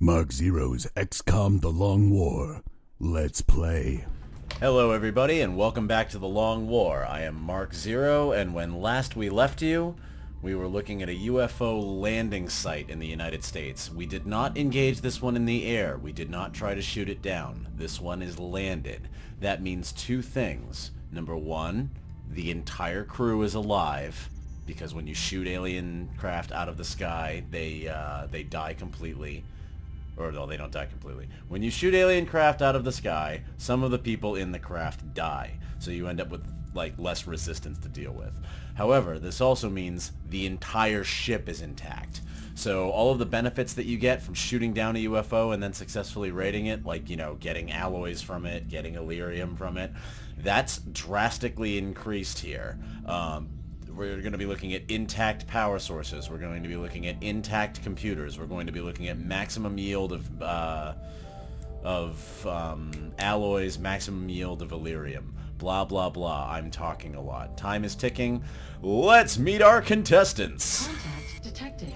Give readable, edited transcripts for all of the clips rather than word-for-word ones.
Mark Zero's XCOM The Long War. Let's play. Hello everybody and welcome back to The Long War. I am Mark Zero, and when last we left you, we were looking at a UFO landing site in the United States. We did not engage this one in the air. We did not try to shoot it down. This one is landed. That means two things. Number one, the entire crew is alive, because when you shoot alien craft out of the sky, they die completely. Or no, they don't die completely. When you shoot alien craft out of the sky, some of the people in the craft die. So you end up with less resistance to deal with. However, this also means the entire ship is intact. So all of the benefits that you get from shooting down a UFO and then successfully raiding it, getting alloys from it, getting Illyrium from it, that's drastically increased here. We're going to be looking at intact power sources. We're going to be looking at intact computers. We're going to be looking at maximum yield of alloys, maximum yield of Illyrium. Blah, blah, blah. I'm talking a lot. Time is ticking. Let's meet our contestants. Contact detected.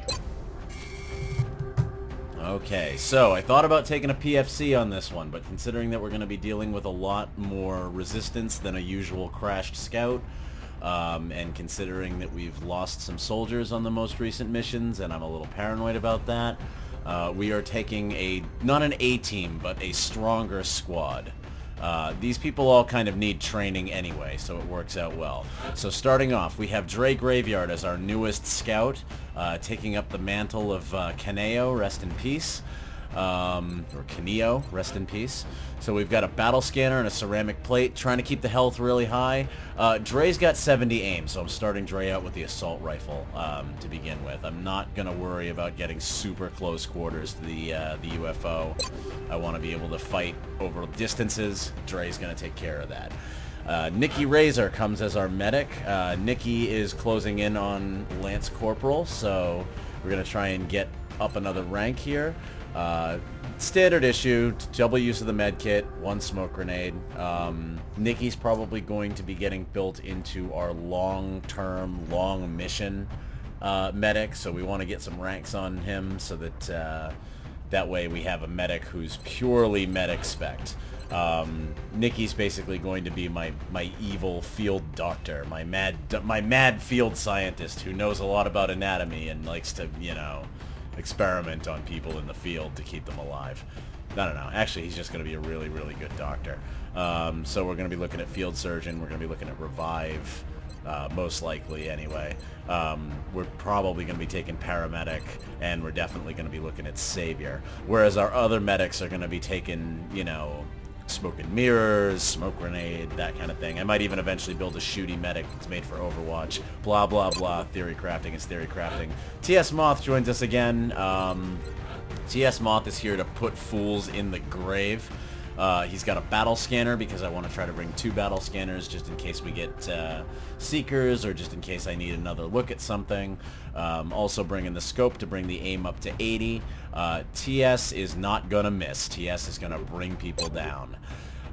Okay, so I thought about taking a PFC on this one, but considering that we're going to be dealing with a lot more resistance than a usual crashed scout, and considering that we've lost some soldiers on the most recent missions, and I'm a little paranoid about that, we are taking not an A-team, but a stronger squad. These people all kind of need training anyway, so it works out well. So starting off, we have Dre Graveyard as our newest scout, taking up the mantle of Kaneo, rest in peace. Or Kaneo, rest in peace. So we've got a battle scanner and a ceramic plate, trying to keep the health really high. Dre's got 70 aim, so I'm starting Dre out with the assault rifle to begin with. I'm not going to worry about getting super close quarters to the UFO. I want to be able to fight over distances. Dre's going to take care of that. Nikki Razor comes as our medic. Nikki is closing in on Lance Corporal, so we're going to try and get up another rank here. Standard issue, double use of the med kit, one smoke grenade. Nikki's probably going to be getting built into our long-term, long mission medic, so we want to get some ranks on him so that that way we have a medic who's purely medic spec. Nikki's basically going to be my evil field doctor, my mad field scientist who knows a lot about anatomy and likes to, experiment on people in the field to keep them alive. I don't know. Actually, he's just going to be a really, really good doctor. So we're going to be looking at field surgeon. We're going to be looking at revive, most likely anyway. We're probably going to be taking paramedic, and we're definitely going to be looking at savior. Whereas our other medics are going to be taking, smoke and mirrors, smoke grenade, that kind of thing. I might even eventually build a shooty medic that's made for Overwatch. Blah, blah, blah. Theory crafting is theory crafting. TS Moth joins us again. TS Moth is here to put fools in the grave. He's got a battle scanner because I want to try to bring 2 battle scanners just in case we get seekers or just in case I need another look at something. Also bringing the scope to bring the aim up to 80. TS is not going to miss. TS is going to bring people down.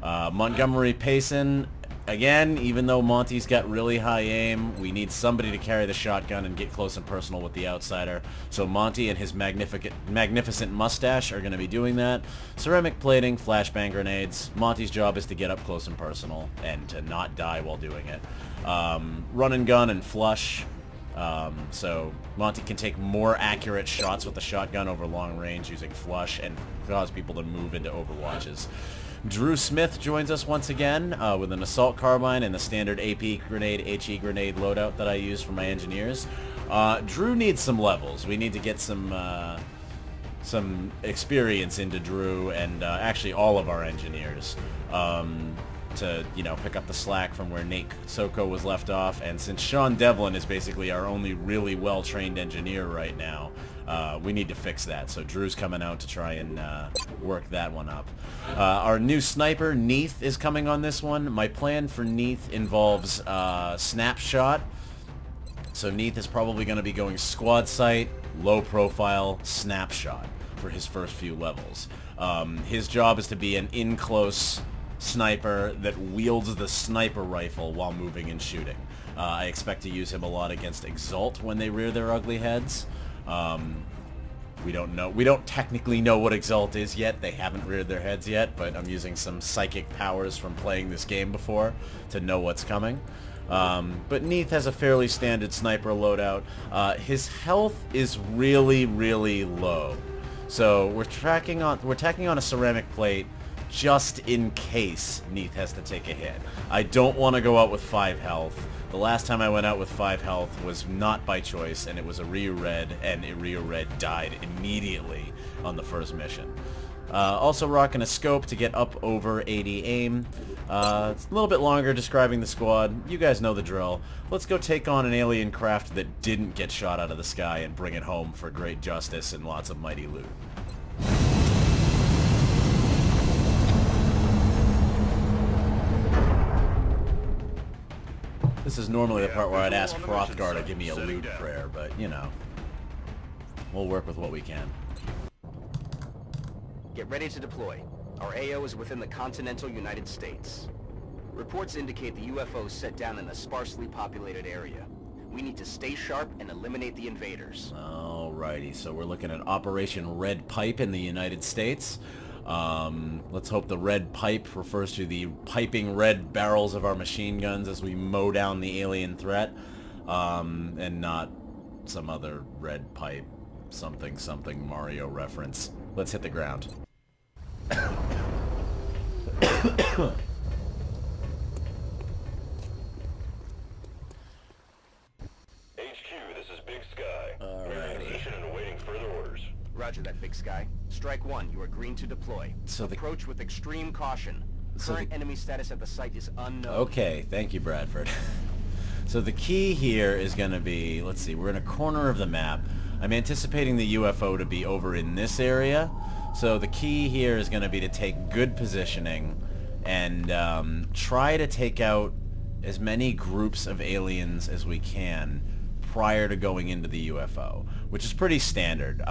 Montgomery Payson, again, even though Monty's got really high aim, we need somebody to carry the shotgun and get close and personal with the outsider. So Monty and his magnificent mustache are going to be doing that. Ceramic plating, flashbang grenades. Monty's job is to get up close and personal and to not die while doing it. Run and gun and flush. So Monty can take more accurate shots with the shotgun over long range using flush and cause people to move into overwatches. Drew Smith joins us once again with an assault carbine and the standard AP grenade, HE grenade loadout that I use for my engineers. Drew needs some levels. We need to get some experience into Drew and actually all of our engineers to pick up the slack from where Nate Soko was left off. And since Sean Devlin is basically our only really well-trained engineer right now, we need to fix that. So Drew's coming out to try and work that one up. Our new sniper, Neath, is coming on this one. My plan for Neath involves snapshot. So Neath is probably going to be going squad sight, low profile, snapshot for his first few levels. His job is to be an in-close sniper that wields the sniper rifle while moving and shooting. I expect to use him a lot against Exalt when they rear their ugly heads. We don't know. We don't technically know what Exalt is yet. They haven't reared their heads yet, but I'm using some psychic powers from playing this game before to know what's coming. But Neath has a fairly standard sniper loadout. His health is really, really low. So we're tacking on a ceramic plate just in case Neath has to take a hit. I don't want to go out with 5 health. The last time I went out with 5 health was not by choice, and it was a Ryu Red, and Ryu Red died immediately on the first mission. Also rocking a scope to get up over 80 aim. It's a little bit longer describing the squad. You guys know the drill. Let's go take on an alien craft that didn't get shot out of the sky and bring it home for great justice and lots of mighty loot. This is normally the part where I'd ask Hrothgar to give me a loot prayer, but, you know, we'll work with what we can. Get ready to deploy. Our AO is within the continental United States. Reports indicate the UFO is set down in a sparsely populated area. We need to stay sharp and eliminate the invaders. Alrighty, so we're looking at Operation Red Pipe in the United States. Let's hope the red pipe refers to the piping red barrels of our machine guns as we mow down the alien threat, and not some other red pipe something something Mario reference. Let's hit the ground. Roger that, Big Sky. Strike 1, you are green to deploy. So approach with extreme caution. Current enemy status at the site is unknown. Okay, thank you, Bradford. So the key here is going to be, let's see, we're in a corner of the map. I'm anticipating the UFO to be over in this area. So the key here is going to be to take good positioning and try to take out as many groups of aliens as we can prior to going into the UFO, which is pretty standard.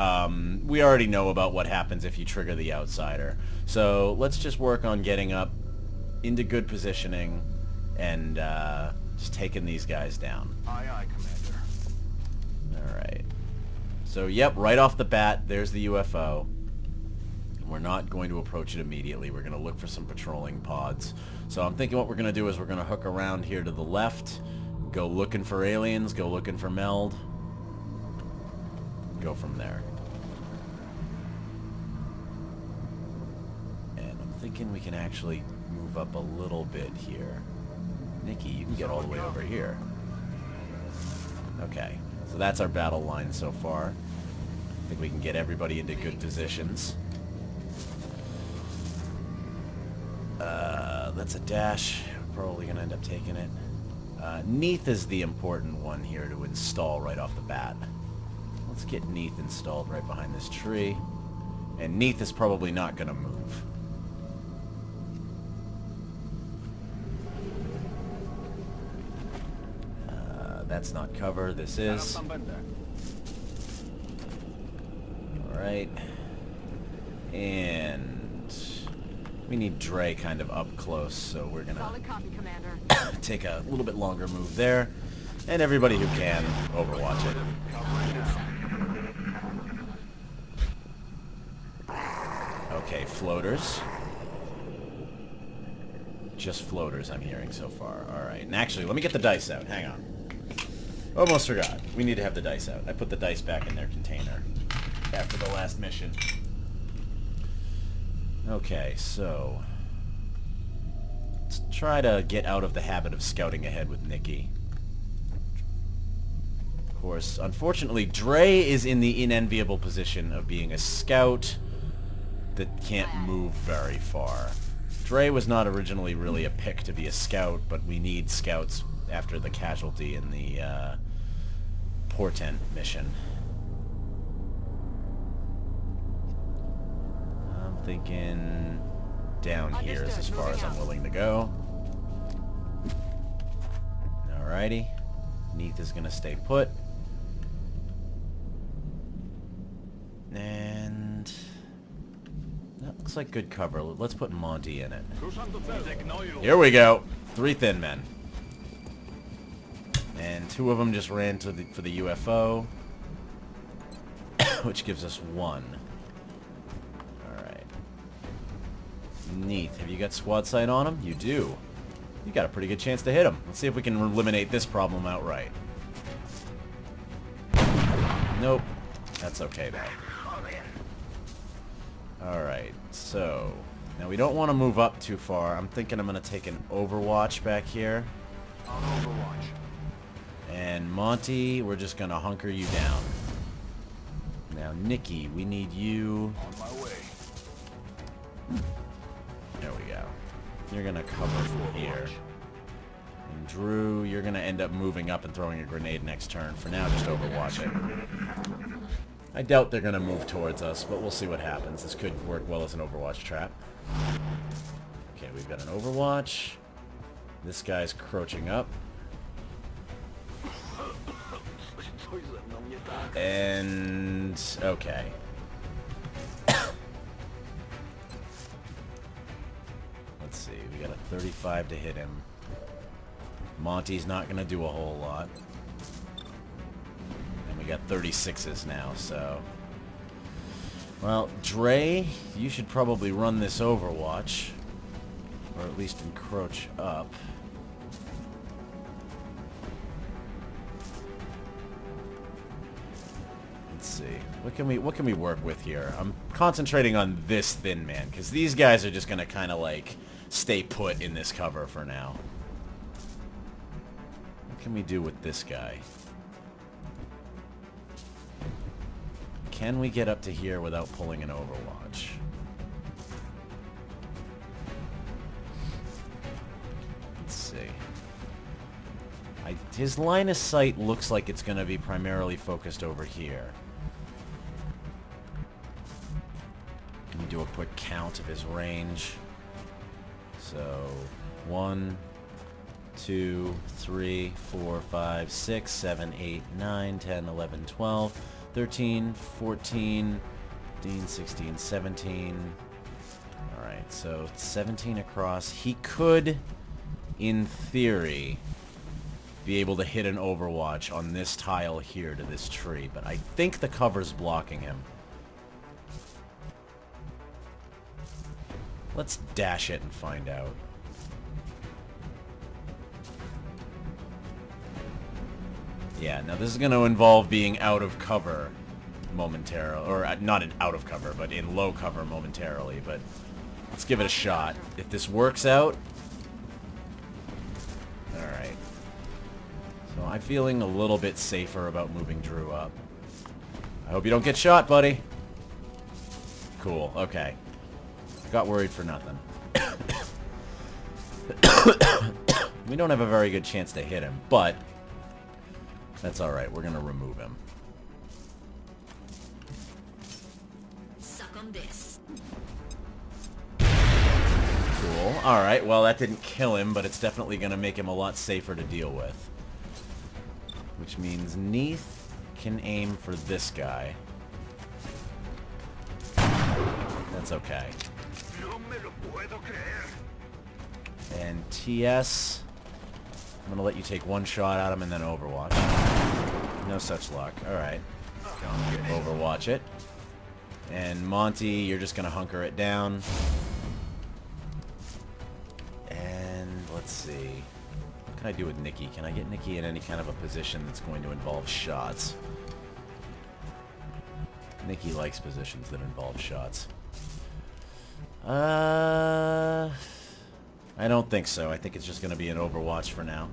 We already know about what happens if you trigger the outsider. So let's just work on getting up into good positioning and just taking these guys down. Aye, aye, Commander. Alright. So, yep, right off the bat, there's the UFO. We're not going to approach it immediately. We're going to look for some patrolling pods. So I'm thinking what we're going to do is we're going to hook around here to the left, go looking for aliens, go looking for meld, go from there. And I'm thinking we can actually move up a little bit here. Nikki, you can get all the way over here. Okay, so that's our battle line so far. I think we can get everybody into good positions. That's a dash. We're probably going to end up taking it. Neath is the important one here to install right off the bat. Let's get Neath installed right behind this tree. And Neath is probably not going to move. That's not cover. This is. Alright. And we need Dre kind of up close, so we're going to take a little bit longer move there. And everybody who can, overwatch it. Okay, floaters. Just floaters I'm hearing so far. Alright, and actually, let me get the dice out. Hang on. Almost forgot. We need to have the dice out. I put the dice back in their container after the last mission. Okay, so let's try to get out of the habit of scouting ahead with Nikki. Of course, unfortunately, Dre is in the unenviable position of being a scout that can't move very far. Dre was not originally really a pick to be a scout, but we need scouts after the casualty in the Portent mission. I'm thinking down here is as far as I'm willing to go. Alrighty. Neath is going to stay put. And that looks like good cover. Let's put Monty in it. Here we go. 3 thin men. And 2 of them just ran to for the UFO. which gives us 1. Alright. Neat. Have you got squad sight on him? You do. You got a pretty good chance to hit him. Let's see if we can eliminate this problem outright. Nope. That's okay, though. Alright, so... Now, we don't want to move up too far. I'm thinking I'm going to take an overwatch back here. On overwatch. And Monty, we're just going to hunker you down. Now, Nikki, we need you... On my way. There we go. You're going to cover from here. And Drew, you're going to end up moving up and throwing a grenade next turn. For now, just overwatch it. I doubt they're going to move towards us, but we'll see what happens. This could work well as an overwatch trap. Okay, we've got an overwatch. This guy's crouching up. And... okay. Let's see, we got a 35 to hit him. Monty's not going to do a whole lot. And we got 36s now, so... Well, Dre, you should probably run this overwatch. Or at least encroach up. Let's see. What can we work with here? I'm concentrating on this thin man, because these guys are just going to kind of like stay put in this cover for now. What can we do with this guy? Can we get up to here without pulling an overwatch? Let's see. His line of sight looks like it's going to be primarily focused over here. Let me do a quick count of his range. So, 1, 2, 3, 4, 5, 6, 7, 8, 9, 10, 11, 12, 13, 14, 15, 16, 17. Alright, so 17 across. He could, in theory, be able to hit an overwatch on this tile here to this tree, but I think the cover's blocking him. Let's dash it and find out. Yeah, now this is going to involve being out of cover momentarily, or not in out of cover, but in low cover momentarily, but let's give it a shot. If this works out... Alright. So I'm feeling a little bit safer about moving Drew up. I hope you don't get shot, buddy. Cool, okay. I got worried for nothing. We don't have a very good chance to hit him, but that's alright. We're going to remove him. Suck on this. Cool. Alright, well that didn't kill him, but it's definitely going to make him a lot safer to deal with. Which means Neath can aim for this guy. That's okay. And TS, I'm going to let you take one shot at him and then overwatch. No such luck. Alright. Overwatch it. And Monty, you're just going to hunker it down. And let's see. What can I do with Nikki? Can I get Nikki in any kind of a position that's going to involve shots? Nikki likes positions that involve shots. I don't think so. I think it's just going to be an overwatch for now.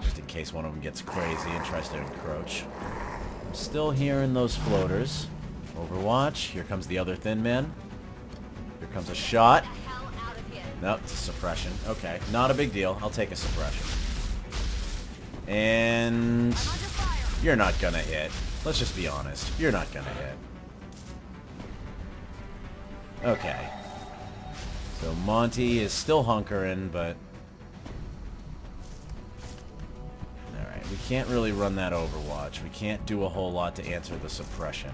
Just in case one of them gets crazy and tries to encroach. I'm still hearing those floaters. Overwatch. Here comes the other thin man. Here comes a shot. Nope, it's a suppression. Okay, not a big deal. I'll take a suppression. And you're not gonna hit. Let's just be honest. You're not gonna hit. Okay. So Monty is still hunkering, but... Alright, we can't really run that overwatch. We can't do a whole lot to answer the suppression.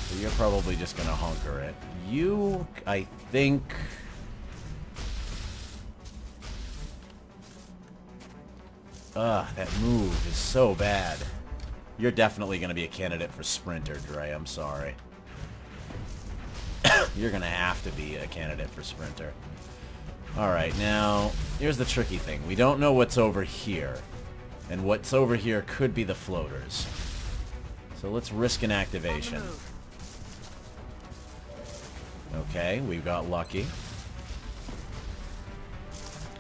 So you're probably just gonna hunker it. You, I think... Ugh, that move is so bad. You're definitely going to be a candidate for Sprinter, Dre. I'm sorry. You're going to have to be a candidate for Sprinter. Alright, now, here's the tricky thing. We don't know what's over here. And what's over here could be the floaters. So let's risk an activation. Okay, we got lucky.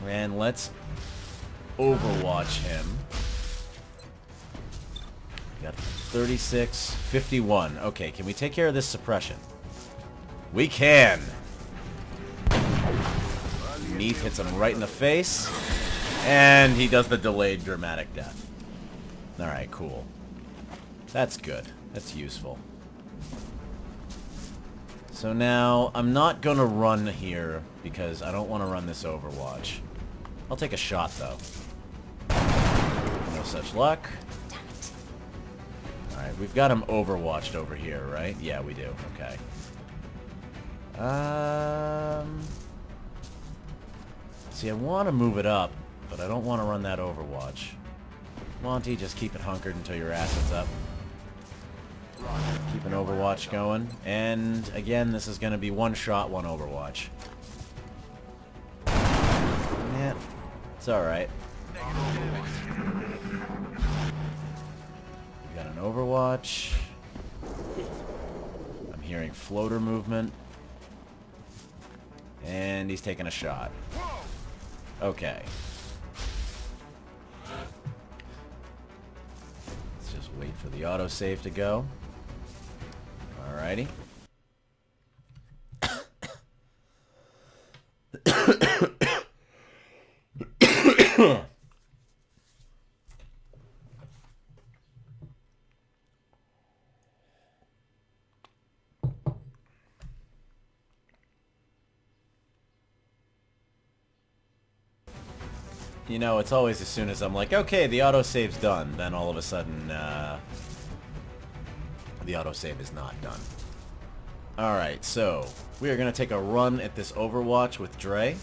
And let's overwatch him. We got 36, 51. Okay, can we take care of this suppression? We can! Neath hits him right in the face. And he does the delayed dramatic death. Alright, cool. That's good. That's useful. So now, I'm not going to run here because I don't want to run this Overwatch. I'll take a shot, though. No such luck. Alright, we've got him Overwatched over here, right? Yeah, we do. Okay. See, I want to move it up, but I don't want to run that Overwatch. Monty, just keep it hunkered until your asset's up. Keep an Overwatch going. And, again, this is going to be one shot, one Overwatch. Yeah, it's alright. We got an Overwatch. I'm hearing floater movement. And he's taking a shot. Okay. Let's just wait for the autosave to go. Alrighty. You know, it's always as soon as I'm like, okay, the autosave's done, then all of a sudden, the autosave is not done. Alright, so, we are going to take a run at this Overwatch with Dre.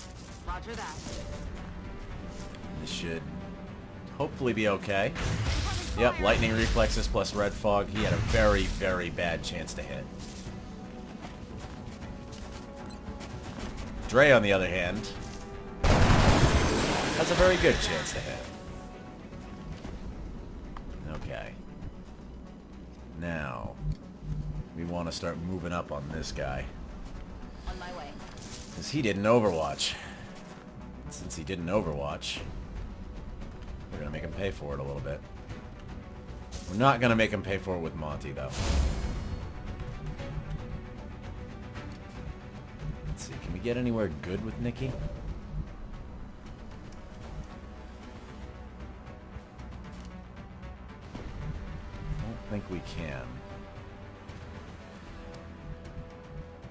Roger that. This should hopefully be okay. Yep, lightning reflexes plus red fog. He had a very, very bad chance to hit. Dre, on the other hand, has a very good chance to hit. Okay. Now, we want to start moving up on this guy. On my way. Because he didn't Overwatch. Since he didn't Overwatch, we're going to make him pay for it a little bit. We're not going to make him pay for it with Monty, though. Let's see, can we get anywhere good with Nikki? I don't think we can.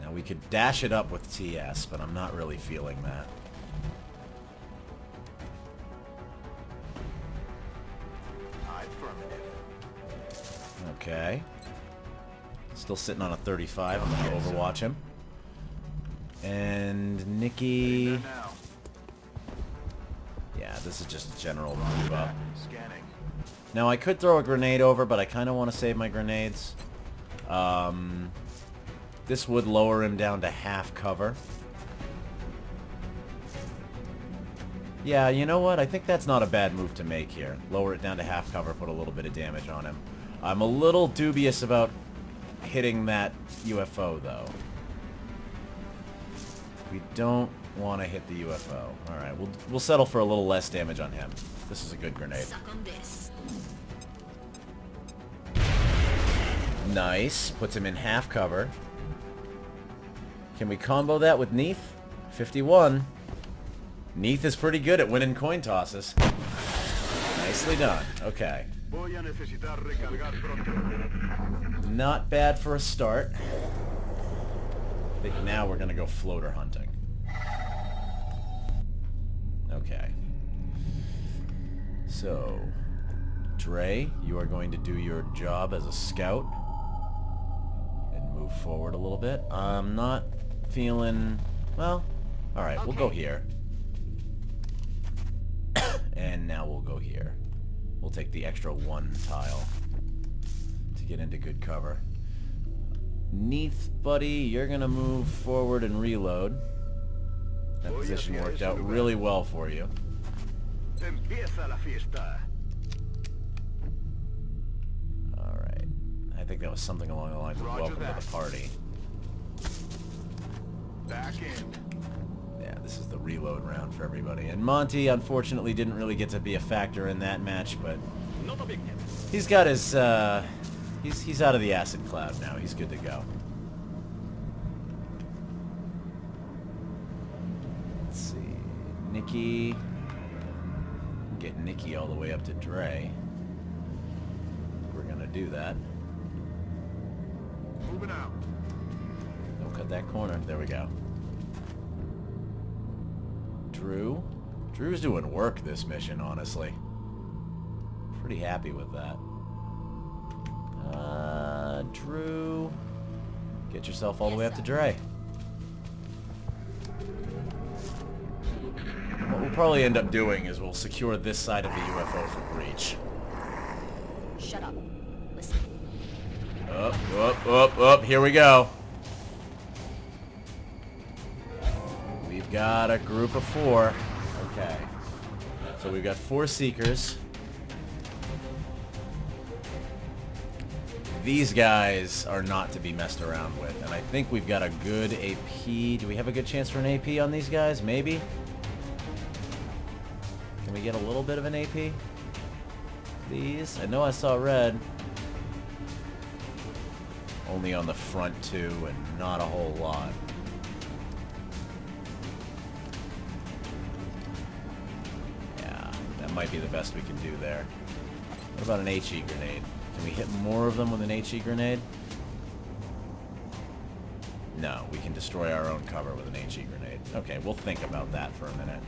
Now we could dash it up with TS, but I'm not really feeling that. Okay. Still sitting on a 35. I'm going to Overwatch him. And Nikki... Yeah, this is just a general move up. Now, I could throw a grenade over, but I kind of want to save my grenades. This would lower him down to half cover. Yeah, you know what? I think that's not a bad move to make here. Lower it down to half cover, put a little bit of damage on him. I'm a little dubious about hitting that UFO, though. We don't want to hit the UFO. Alright, we'll settle for a little less damage on him. This is a good grenade. Suck on this. Nice. Puts him in half cover. Can we combo that with Neath? 51. Neath is pretty good at winning coin tosses. Nicely done. Okay. Not bad for a start. I think now we're going to go floater hunting. Okay. So, Dre, you are going to do your job as a scout and move forward a little bit. I'm not feeling... Well, alright, we'll go here. And now we'll go here. We'll take the extra one tile. get into good cover. Neath, buddy, you're gonna move forward and reload. That position worked out really well for you. Alright. I think that was something along the lines of welcome to the party. Back in. Yeah, this is the reload round for everybody. And Monty, unfortunately, didn't really get to be a factor in that match, but he's got his, he's out of the acid cloud now. He's good to go. Let's see. Nikki. Get Nikki all the way up to Dre. We're gonna do that. Moving out. Don't cut that corner. There we go. Drew. Drew's doing work this mission, honestly. Pretty happy with that. Drew. Get yourself all the way up to Dre. What we'll probably end up doing is we'll secure this side of the UFO for breach. Shut up. Listen. Up. Here we go. We've got a group of 4. Okay. So we've got 4 seekers. These guys are not to be messed around with. And I think we've got a good AP. Do we have a good chance for an AP on these guys? Maybe? Can we get a little bit of an AP? Please? I know I saw red. Only on the front 2 and not a whole lot. Yeah, that might be the best we can do there. What about an HE grenade? Can we hit more of them with an HE grenade? No, we can destroy our own cover with an HE grenade. Okay, we'll think about that for a minute.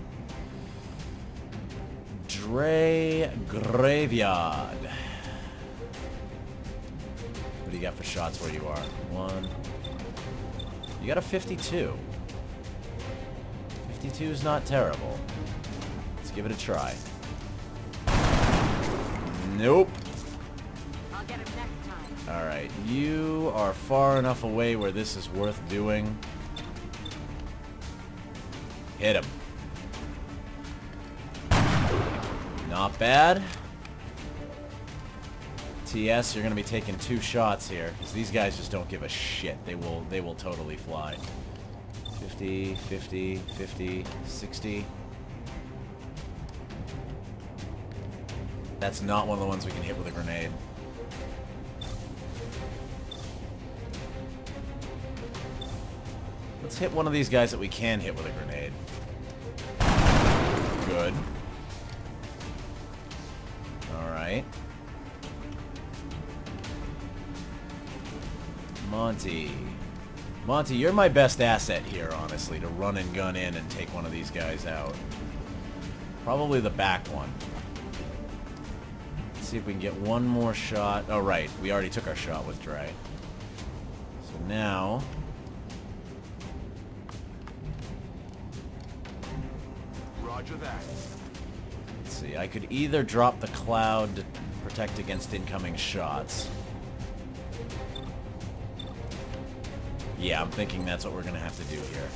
Dre Graveyard. What do you got for shots where you are? 1. You got a 52. 52 is not terrible. Let's give it a try. Nope. I'll get him next time. Alright, you are far enough away where this is worth doing. Hit him. Not bad. TS, you're going to be taking 2 shots here, because these guys just don't give a shit. They will totally fly. 50, 50, 50, 60. That's not one of the ones we can hit with a grenade. Let's hit one of these guys that we can hit with a grenade. Good. Alright. Monty, you're my best asset here, honestly, to run and gun in and take one of these guys out. Probably the back one. Let's see if we can get one more shot. Oh, right. We already took our shot with Dre. So now... Roger that. Let's see. I could either drop the cloud to protect against incoming shots. Yeah, I'm thinking that's what we're going to have to do here.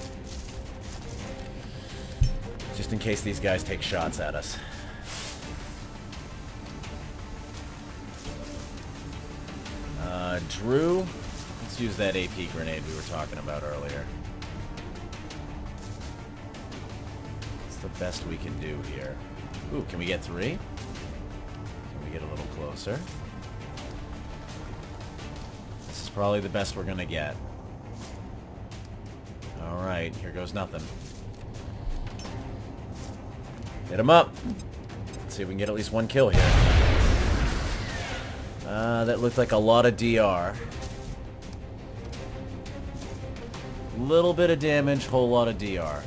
Just in case these guys take shots at us. Drew, let's use that AP grenade we were talking about earlier. It's the best we can do here. Ooh, can we get 3? Can we get a little closer? This is probably the best we're going to get. Alright, here goes nothing. Hit him up. Let's see if we can get at least 1 kill here. That looked like a lot of DR. Little bit of damage, whole lot of DR.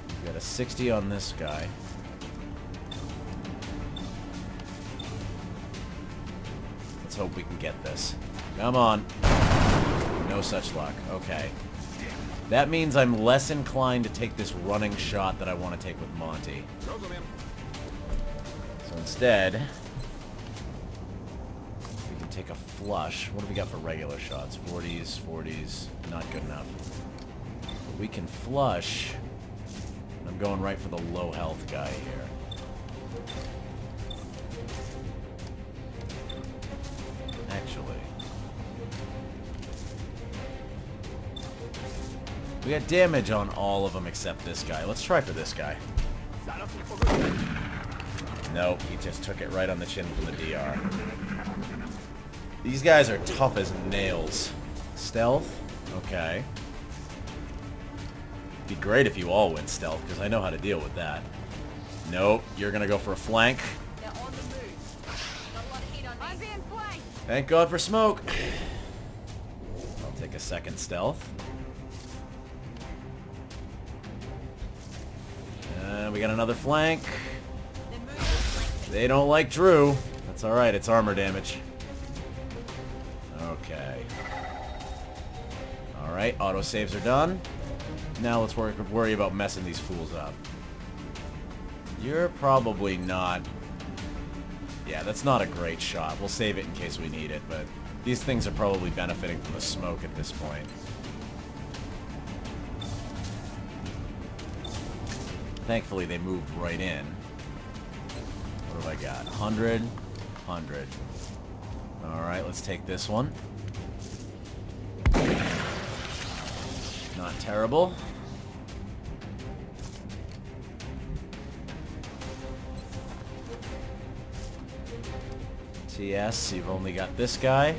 We've got a 60 on this guy. Let's hope we can get this. Come on. No such luck. Okay. That means I'm less inclined to take this running shot that I want to take with Monty. instead, we can take a flush. What do we got for regular shots? 40s, 40s, not good enough. We can flush. I'm going right for the low health guy here. Actually, we got damage on all of them except this guy. Let's try for this guy. Nope, he just took it right on the chin from the DR. These guys are tough as nails. Stealth? Okay. Be great if you all went stealth, because I know how to deal with that. Nope, you're gonna go for a flank. They're on the move. Got a lot of heat on me. I'm being flanked. Thank God for smoke. I'll take a second stealth. And we got another flank. They're moving flank. They don't like Drew. That's alright, it's armor damage. Okay. Alright, autosaves are done. Now let's worry about messing these fools up. You're probably not... Yeah, that's not a great shot. We'll save it in case we need it, but these things are probably benefiting from the smoke at this point. Thankfully, they moved right in. What have I got? 100, 100. Alright, let's take this one. Not terrible. TS, you've only got this guy.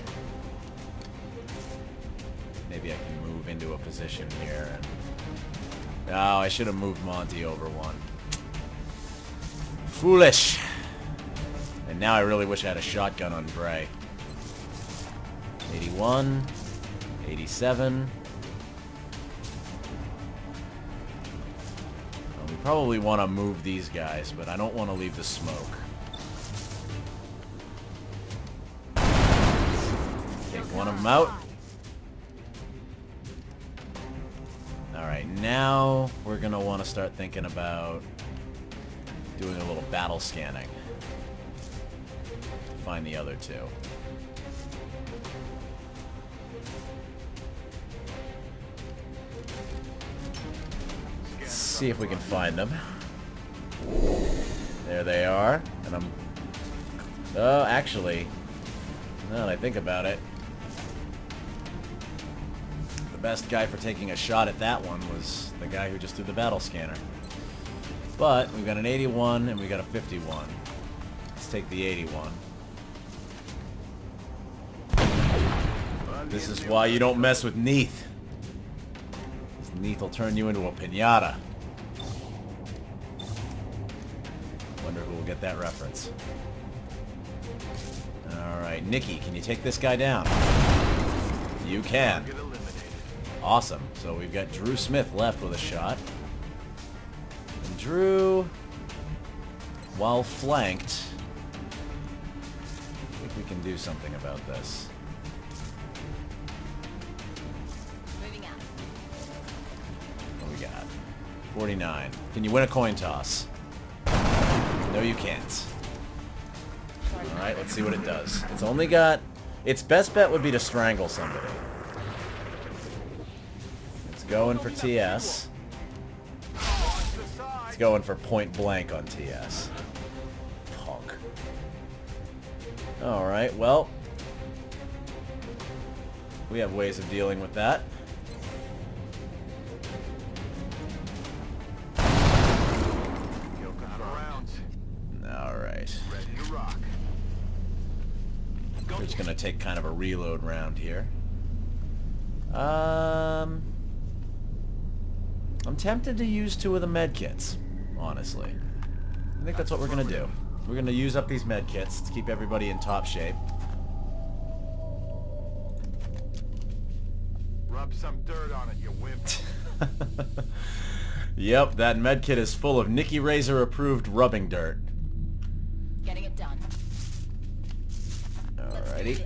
Maybe I can move into a position here. And... Oh, I should have moved Monty over one. Foolish. And now I really wish I had a shotgun on Bray. 81, 87. Well, we probably want to move these guys, but I don't want to leave the smoke. Take one of them out. Alright, now we're going to want to start thinking about doing a little battle scanning. Find the other two. Let's see if we can find them. There they are. And I'm... Oh, actually, now that I think about it, the best guy for taking a shot at that one was the guy who just threw the battle scanner. But we've got an 81 and we got a 51. Let's take the 81. This is why you don't mess with Neath. Neath will turn you into a piñata. Wonder who will get that reference. Alright, Nikki, can you take this guy down? You can. Awesome. So we've got Drew Smith left with a shot. And Drew, while flanked, I think we can do something about this. Moving out. What we got? 49. Can you win a coin toss? No, you can't. Alright, let's see what it does. It's only got... Its best bet would be to strangle somebody. It's going for TS. It's going for point blank on TS. Punk. Alright, well... We have ways of dealing with that. Alright. We're just gonna take kind of a reload round here. I'm tempted to use 2 of the medkits, honestly. I think that's what we're gonna do. We're gonna use up these medkits to keep everybody in top shape. Rub some dirt on it, you wimp. Yep, that medkit is full of Nikki Razor approved rubbing dirt. Getting it done. Alrighty.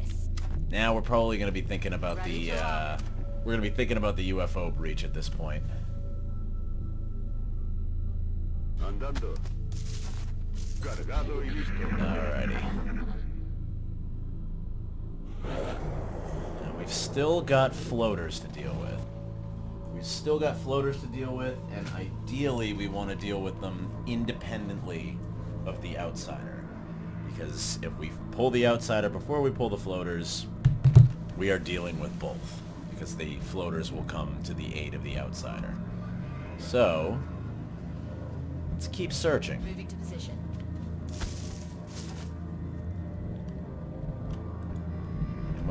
Now we're probably going to be thinking about the we're going to be thinking about the UFO breach at this point. Cargado y listo. Alrighty. Now we've still got floaters to deal with. We've still got floaters to deal with, and ideally we want to deal with them independently of the outsider. Because if we pull the outsider before we pull the floaters, we are dealing with both. Because the floaters will come to the aid of the outsider. So, let's keep searching. Moving to position.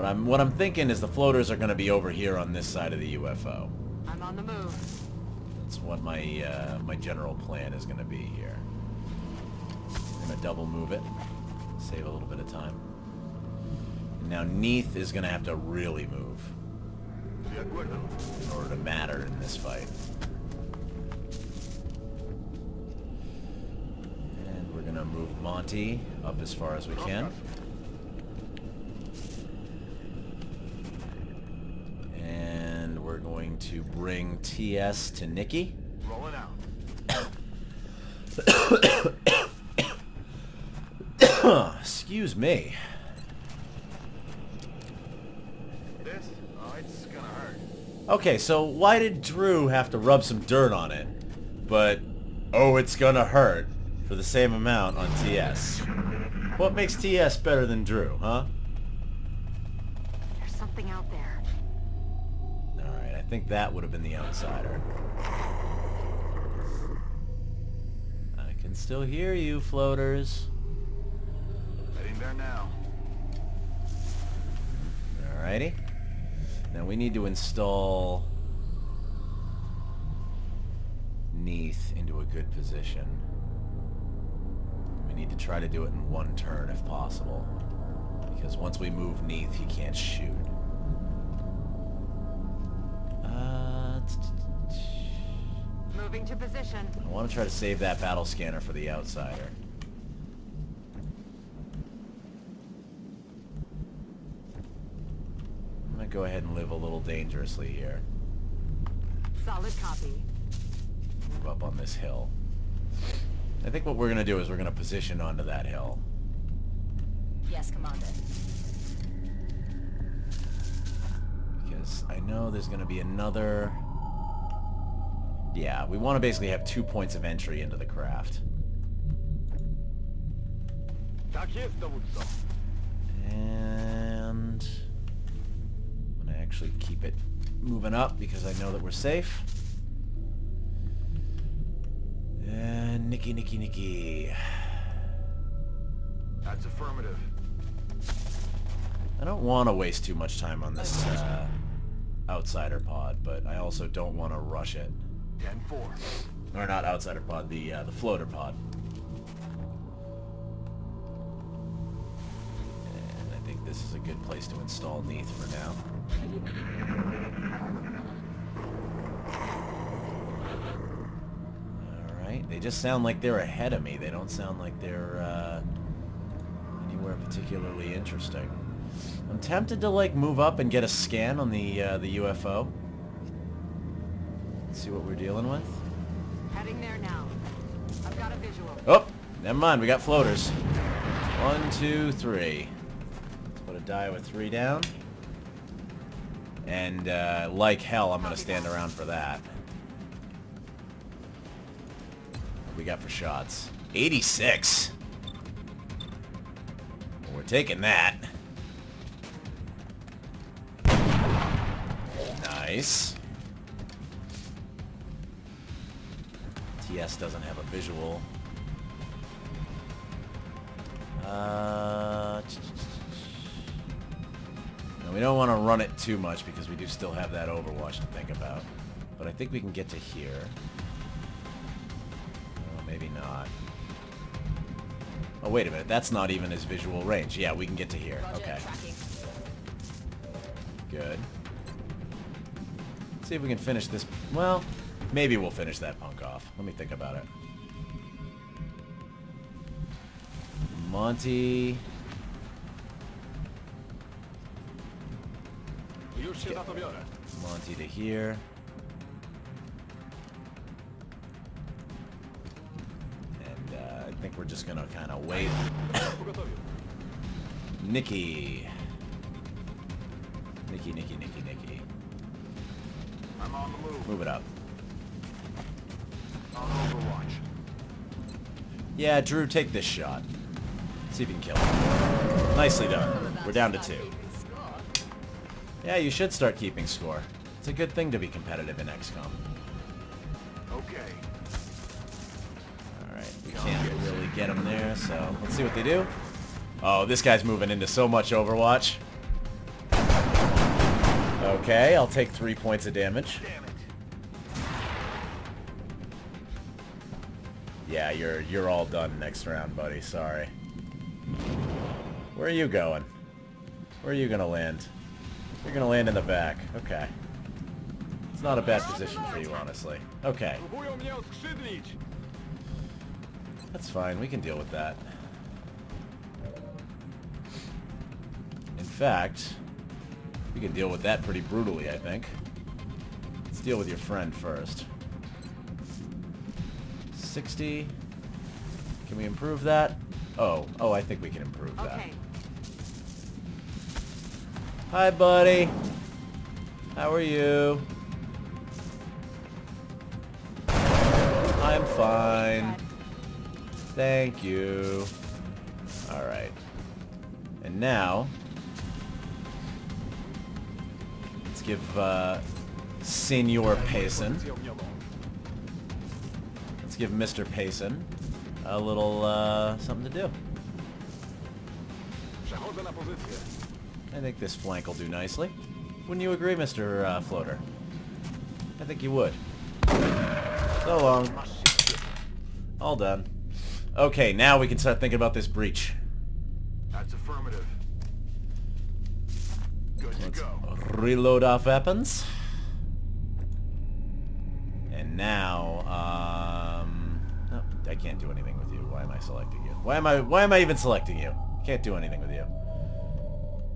And what I'm thinking is the floaters are going to be over here on this side of the UFO. I'm on the move. That's what my my general plan is going to be here. I'm going to double move it, save a little bit of time. And now Neath is going to have to really move De acuerdo. in order to matter in this fight. And we're going to move Monty up as far as we can. And we're going to bring TS to Nikki. Rolling out. Excuse me. This? Oh, it's gonna hurt. Okay, so why did Drew have to rub some dirt on it, but, oh, it's gonna hurt for the same amount on TS? What makes TS better than Drew, huh? There's something out there. Alright, I think that would have been the outsider. I can still hear you, floaters. Heading there now. Alrighty. Now we need to install Neath into a good position. We need to try to do it in one turn if possible. Because once we move Neath, he can't shoot. Moving to position. I want to try to save that battle scanner for the outsider. I'm going to go ahead and live a little dangerously here. Solid copy. Move up on this hill. I think what we're going to do is we're going to position onto that hill. Yes, Commander. Because I know there's going to be another... Yeah, we want to basically have 2 points of entry into the craft. Tak jest, dowódco. And... I'm going to actually keep it moving up because I know that we're safe. And Nikki. That's affirmative. I don't want to waste too much time on this outsider pod, but I also don't want to rush it. 10-4. Or not outsider pod, the floater pod. And I think this is a good place to install Neath for now. Alright, they just sound like they're ahead of me. They don't sound like they're anywhere particularly interesting. I'm tempted to like move up and get a scan on the UFO. See what we're dealing with. Heading there now. I've got a visual. Oh, never mind. We got floaters. 1, 2, 3. Let's put a die with 3 down. And like hell, I'm gonna stand around for that. What we got for shots? 86. Well, we're taking that. Nice. TS doesn't have a visual. No, we don't want to run it too much because we do still have that Overwatch to think about. But I think we can get to here. Oh, maybe not. Oh, wait a minute. That's not even his visual range. Yeah, we can get to here. Okay. Good. See if we can finish this. Well, maybe we'll finish that punk off. Let me think about it. Monty. Monty to here. And think we're just gonna kind of wait. Nikki. Nikki. I'm on the move. Move it up. On Overwatch. Yeah, Drew, take this shot. See if you can kill him. Nicely done. We're down to 2. Yeah, you should start keeping score. It's a good thing to be competitive in XCOM. Okay. Alright, we can't really get him there, so let's see what they do. Oh, this guy's moving into so much Overwatch. Okay, I'll take 3 points of damage. Damn it. Yeah, you're all done next round, buddy. Sorry. Where are you going? Where are you gonna land? You're gonna land in the back. Okay. It's not a bad position for you, honestly. Okay. Próbują mnie odskrzydlić. That's fine. We can deal with that. In fact, we can deal with that pretty brutally, I think. Let's deal with your friend first. 60. Can we improve that? Oh, I think we can improve that. Okay. Hi, buddy. How are you? I'm fine. Thank you. Alright. And now, let's give Senor Payson, let's give Mr. Payson a little something to do. Przechodzę na pozycję. I think this flank will do nicely. Wouldn't you agree, Mr. Floater? I think you would. So long. All done. Okay, now we can start thinking about this breach. That's affirmative. Good to Let's go. reload our weapons. And now, no, I can't do anything with you. Why am I selecting you? Why am I even selecting you? Can't do anything with you.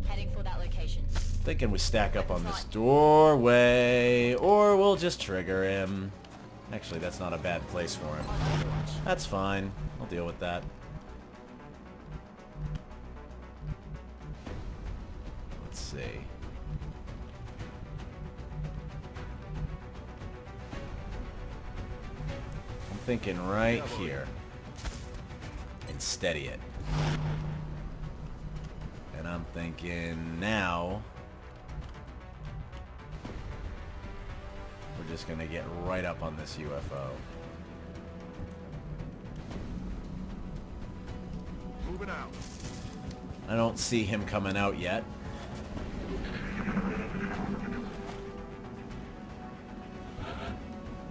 Heading for that location. Thinking we stack up on this doorway, or we'll just trigger him. Actually, that's not a bad place for him. That's fine. I'll deal with that. Let's see. I'm thinking right here. And steady it. And I'm thinking now we're just gonna get right up on this UFO. Moving out. I don't see him coming out yet.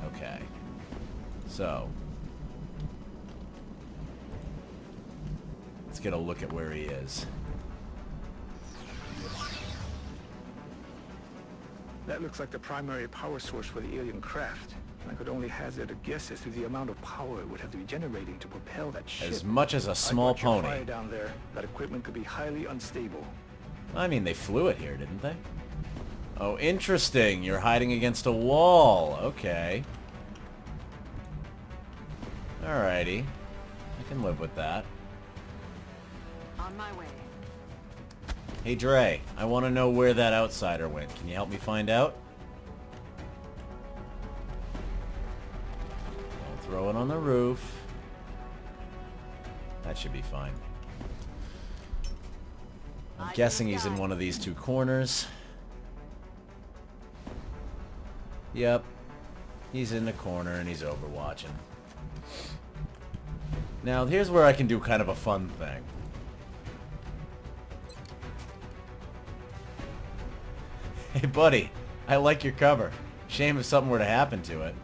Okay. So let's get a look at where he is. That looks like the primary power source for the alien craft. I could only hazard a guess as to the amount of power it would have to be generating to propel that ship. As much as a small I'd watch your pony. fire down there. That equipment could be highly unstable. I mean, they flew it here, didn't they? Oh, interesting. You're hiding against a wall. Okay. Alrighty. I can live with that. On my way. Hey, Dre. I want to know where that outsider went. Can you help me find out? I'll throw it on the roof. That should be fine. I'm guessing he's in one of these two corners. Yep. He's in the corner and he's overwatching. Now, here's where I can do kind of a fun thing. Hey, buddy. I like your cover. Shame if something were to happen to it.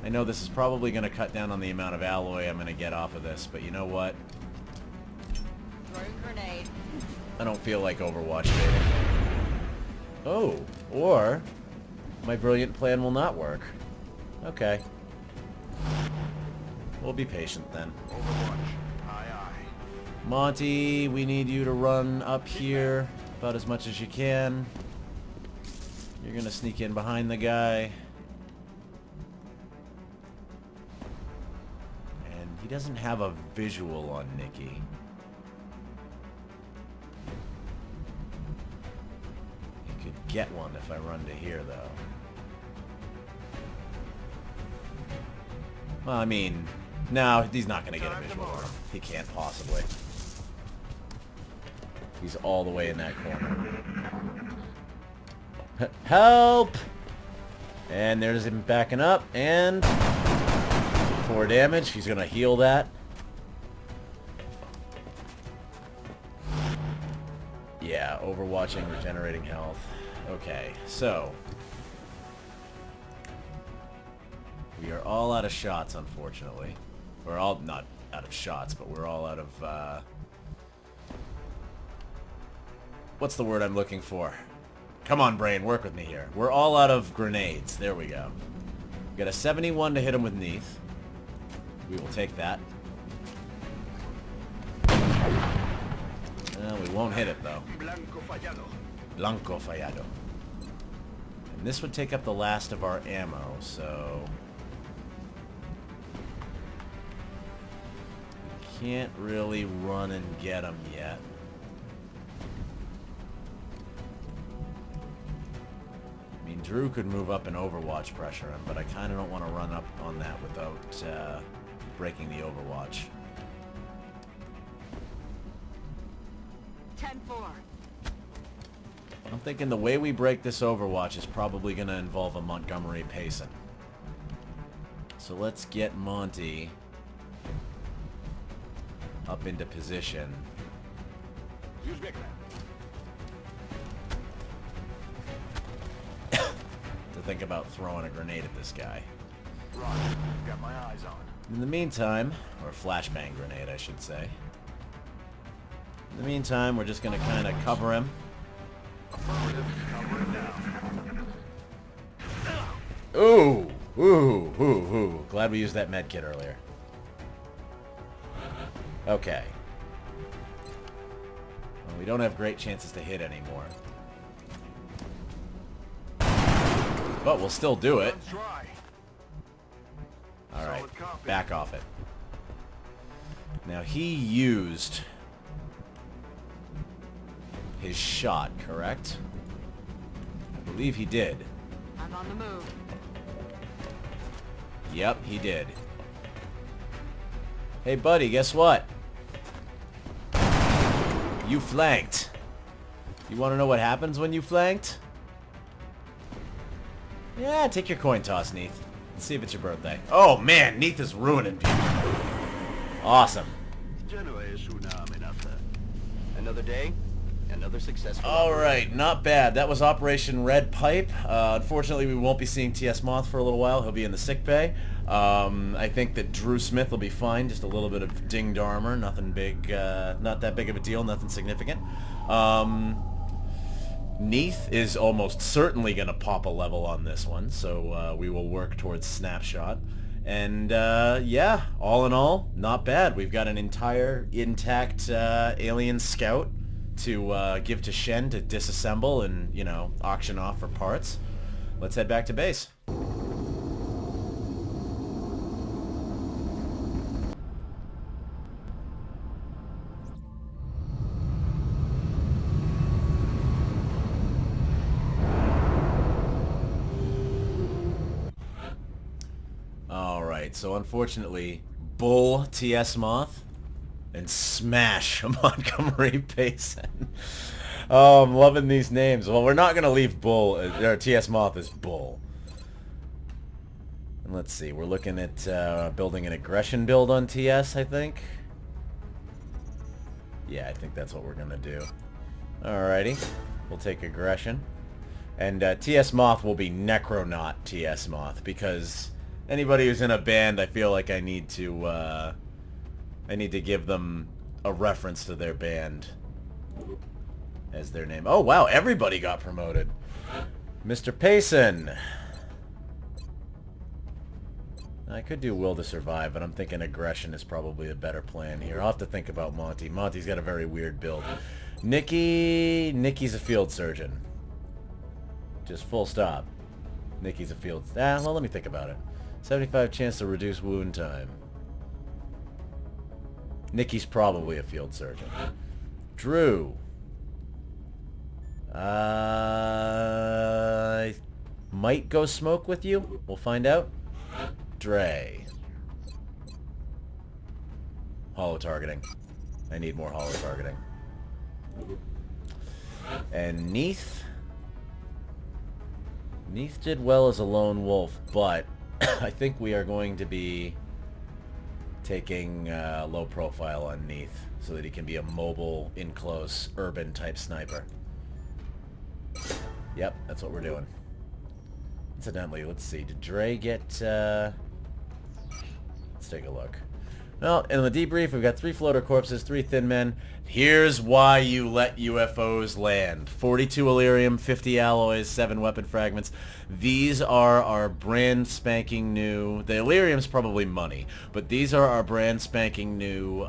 I know this is probably going to cut down on the amount of alloy I'm going to get off of this, but you know what? Throw grenade. I don't feel like Overwatch baiting. Oh, or my brilliant plan will not work. Okay. We'll be patient then. Overwatch. Aye, aye. Monty, we need you to run up here about as much as you can. You're gonna sneak in behind the guy. And He doesn't have a visual on Nikki. He could get one if I run to here, though. Well, I mean, no, he's not going to get a visual on him. He can't possibly. He's all the way in that corner. Help! And there's him backing up, and 4 damage. He's going to heal that. Yeah, overwatching, regenerating health. Okay, so we are all out of shots, unfortunately. We're all not out of shots, but we're all out of, what's the word I'm looking for? Come on, brain, work with me here. We're all out of grenades. There we go. We got a 71 to hit him with Neath. We will take that. We won't hit it, though. Blanco fallado. And this would take up the last of our ammo, so we can't really run and get him yet. I mean, Drew could move up and overwatch pressure him, but I kind of don't want to run up on that without breaking the overwatch. 10-4. I'm thinking the way we break this overwatch is probably going to involve a Montgomery Payson. So let's get Monty up into position. To think about throwing a grenade at this guy. Right. Got my eyes on. In the meantime, or flashbang grenade, I should say. In the meantime, we're just going to kind of cover him. Affirmative. Covering now. Ooh! Ooh! Ooh! Ooh! Glad we used that med kit earlier. Okay. Well, we don't have great chances to hit anymore. But we'll still do it. Alright, back off it. Now he used his shot, correct? I believe he did. I'm on the move. Yep, he did. Hey buddy, guess what? You flanked. You want to know what happens when you flanked? Yeah, take your coin toss, Neath. Let's see if it's your birthday. Oh man, Neath is ruining people. Awesome. Another day, another successful. Alright, not bad. That was Operation Red Pipe. Unfortunately, we won't be seeing TS Moth for a little while. He'll be in the sick bay. I think that Drew Smith will be fine. Just a little bit of dinged armor. Nothing big, not that big of a deal. Nothing significant. Neath is almost certainly going to pop a level on this one, so we will work towards Snapshot. And yeah, all in all, not bad. We've got an entire intact alien scout to give to Shen to disassemble and, you know, auction off for parts. Let's head back to base. So unfortunately, Bull TS Moth and Smash Montgomery Payson. Oh, I'm loving these names. Well, we're not going to leave Bull, or TS Moth as Bull. And let's see, we're looking at building an aggression build on TS, I think. Yeah, I think that's what we're going to do. Alrighty, we'll take aggression. And TS Moth will be Necronaut TS Moth, because anybody who's in a band, I feel like I need to give them a reference to their band as their name. Oh wow, everybody got promoted. Mr. Payson. I could do Will to Survive, but I'm thinking aggression is probably a better plan here. I'll have to think about Monty. Monty's got a very weird build. Nikki's a field surgeon. Just full stop. Nikki's a field... well, let me think about it. 75 chance to reduce wound time. Nikki's probably a field surgeon. Drew. I might go smoke with you. We'll find out. Dre. Hollow targeting. I need more hollow targeting. And Neath. Neath did well as a lone wolf, but I think we are going to be taking low profile on Neath so that he can be a mobile, in-close, urban type sniper. Yep, that's what we're doing. Incidentally, let's see. Did Dre get... let's take a look. Well, in the debrief, we've got 3 floater corpses, 3 thin men. Here's why you let UFOs land. 42 Illyrium, 50 alloys, 7 weapon fragments. These are our brand spanking new... The Illyrium's probably money, but these are our brand spanking new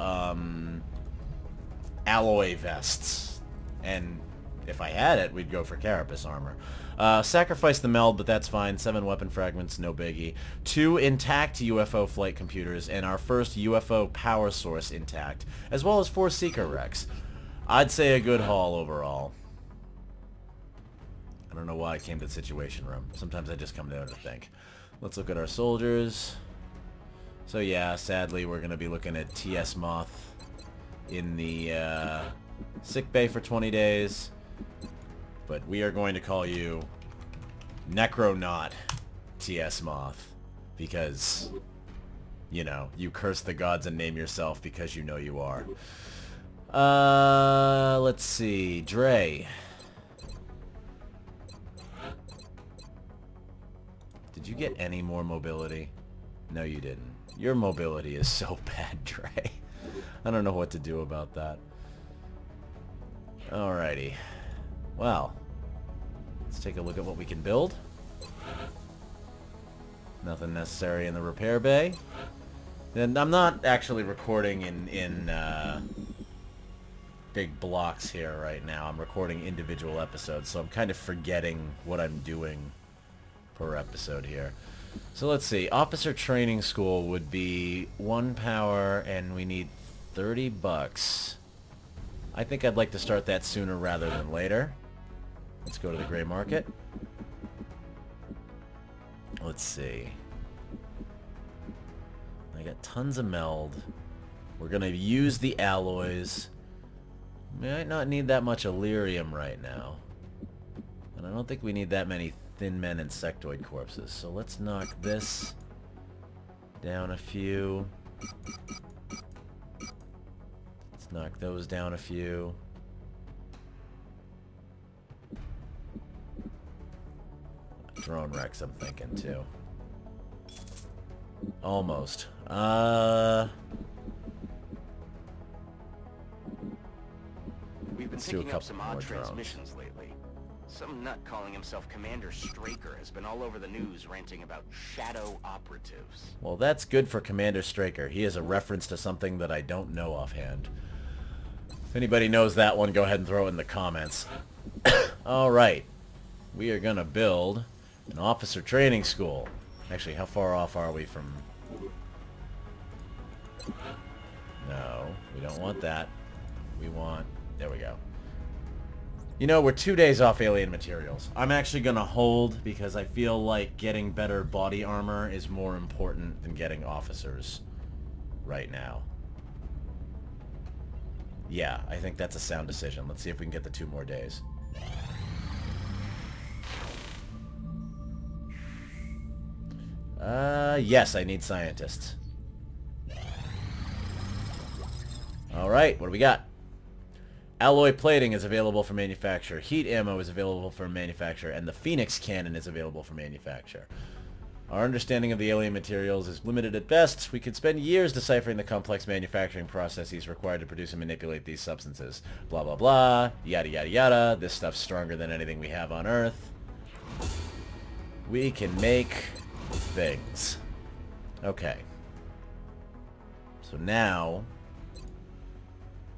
alloy vests. And if I had it, we'd go for carapace armor. Sacrifice the meld, but that's fine. 7 weapon fragments, no biggie. 2 intact UFO flight computers, and our first UFO power source intact, as well as 4 Seeker wrecks. I'd say a good haul overall. I don't know why I came to the Situation Room. Sometimes I just come down to think. Let's look at our soldiers. So yeah, sadly we're going to be looking at TS Moth in the sick bay for 20 days. But we are going to call you Necronaut TS Moth because, you know, you curse the gods and name yourself because you know you are. Let's see. Dre. Did you get any more mobility? No, you didn't. Your mobility is so bad, Dre. I don't know what to do about that. Alrighty. Well, let's take a look at what we can build. Nothing necessary in the repair bay. And I'm not actually recording in big blocks here right now. I'm recording individual episodes, so I'm kind of forgetting what I'm doing per episode here. So let's see. Officer Training School would be 1 power, and we need $30. I think I'd like to start that sooner rather than later. Let's go to the gray market. Let's see. I got tons of meld. We're going to use the alloys. Might not need that much Illyrium right now. And I don't think we need that many thin men and sectoid corpses. So let's knock this down a few. Let's knock those down a few. Drone wrecks, I'm thinking, too. Almost. We've been Let's do a picking up couple some odd more drones. transmissions lately. Some nut calling himself Commander Straker has been all over the news ranting about shadow operatives. Well, that's good for Commander Straker. He is a reference to something that I don't know offhand. If anybody knows that one, go ahead and throw it in the comments. Alright. We are going to build an officer training school. Actually, how far off are we from... No, we don't want that. We want... There we go. You know, we're 2 days off alien materials. I'm actually going to hold because I feel like getting better body armor is more important than getting officers right now. Yeah, I think that's a sound decision. Let's see if we can get the 2 more days. Yes, I need scientists. Alright, what do we got? Alloy plating is available for manufacture. Heat ammo is available for manufacture. And the Phoenix cannon is available for manufacture. Our understanding of the alien materials is limited at best. We could spend years deciphering the complex manufacturing processes required to produce and manipulate these substances. Blah, blah, blah. Yada, yada, yada. This stuff's stronger than anything we have on Earth. We can make things. Okay. So now...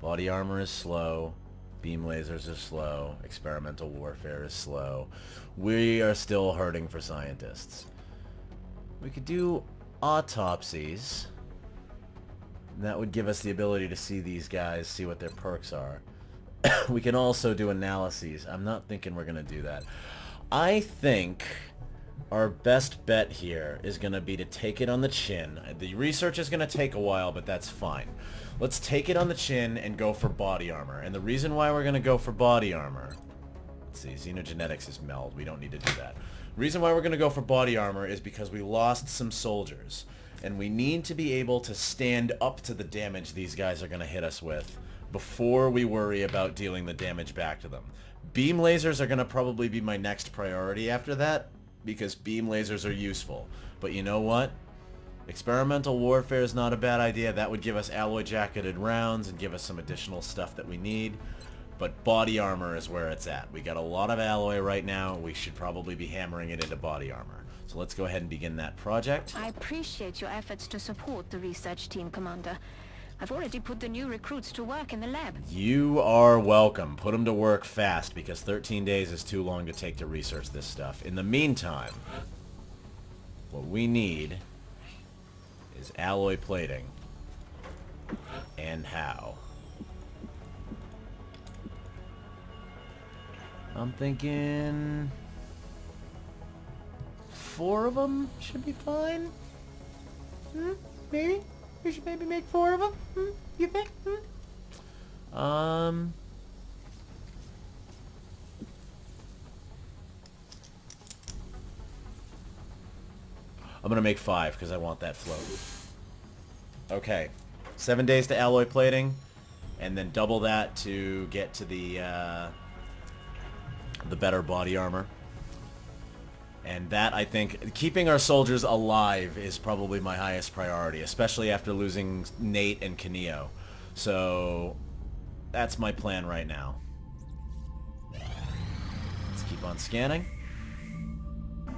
Body armor is slow. Beam lasers are slow. Experimental warfare is slow. We are still hurting for scientists. We could do autopsies. That would give us the ability to see these guys, see what their perks are. We can also do analyses. I'm not thinking we're going to do that. I think our best bet here is going to be to take it on the chin. The research is going to take a while, but that's fine. Let's take it on the chin and go for body armor. And the reason why we're going to go for body armor... Let's see, xenogenetics is meld. We don't need to do that. The reason why we're going to go for body armor is because we lost some soldiers. And we need to be able to stand up to the damage these guys are going to hit us with before we worry about dealing the damage back to them. Beam lasers are going to probably be my next priority after that, because beam lasers are useful. But you know what? Experimental warfare is not a bad idea. That would give us alloy jacketed rounds and give us some additional stuff that we need. But body armor is where it's at. We got a lot of alloy right now. We should probably be hammering it into body armor. So let's go ahead and begin that project. I appreciate your efforts to support the research team, Commander. I've already put the new recruits to work in the lab. You are welcome. Put them to work fast, because 13 days is too long to take to research this stuff. In the meantime, what we need is alloy plating. And how? I'm thinking 4 of them should be fine. Maybe? We should maybe make 4 of them? You think? I'm gonna make 5 because I want that float. Okay. 7 days to alloy plating, and then double that to get to the better body armor. And that, I think, keeping our soldiers alive is probably my highest priority, especially after losing Nate and Kaneo. So that's my plan right now. Let's keep on scanning.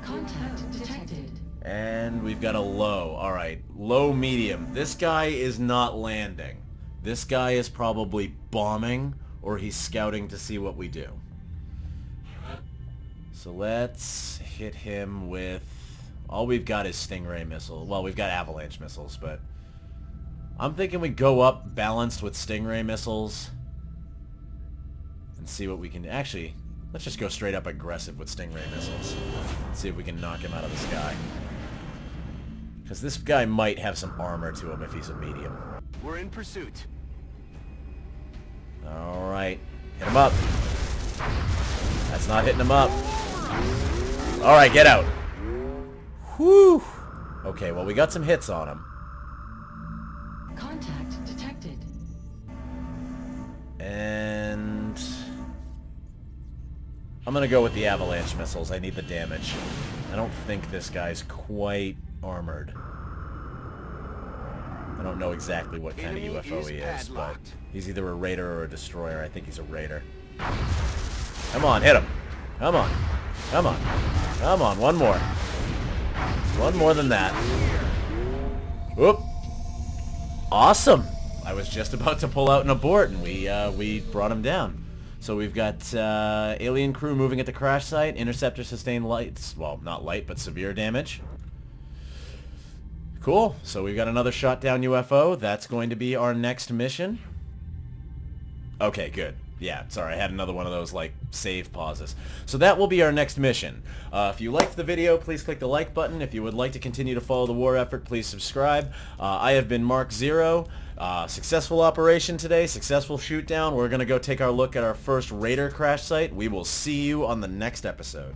Contact detected. And we've got a low. Alright, low medium. This guy is not landing. This guy is probably bombing, or he's scouting to see what we do. So let's hit him with... All we've got is Stingray missiles. Well, we've got avalanche missiles, but... I'm thinking we go up balanced with Stingray missiles. And see what we can... Actually, let's just go straight up aggressive with Stingray missiles. See if we can knock him out of the sky. Because this guy might have some armor to him if he's a medium. We're in pursuit. Alright. Hit him up. That's not hitting him up. Alright, get out. Whew. Okay, well, we got some hits on him. Contact detected. And... I'm gonna go with the avalanche missiles. I need the damage. I don't think this guy's quite armored. I don't know exactly what kind of UFO he is, but he's either a raider or a destroyer. I think he's a raider. Come on, hit him. Come on. Come on. Come on, one more. One more than that. Whoop. Awesome. I was just about to pull out an abort, and we brought him down. So we've got alien crew moving at the crash site. Interceptor sustained light, well, not light, but severe damage. Cool. So we've got another shot down UFO. That's going to be our next mission. Okay, good. Yeah, sorry, I had another one of those, like, save pauses. So that will be our next mission. If you liked the video, please click the like button. If you would like to continue to follow the war effort, please subscribe. I have been Mark Zero. Successful operation today, successful shoot down. We're going to go take our look at our first Raider crash site. We will see you on the next episode.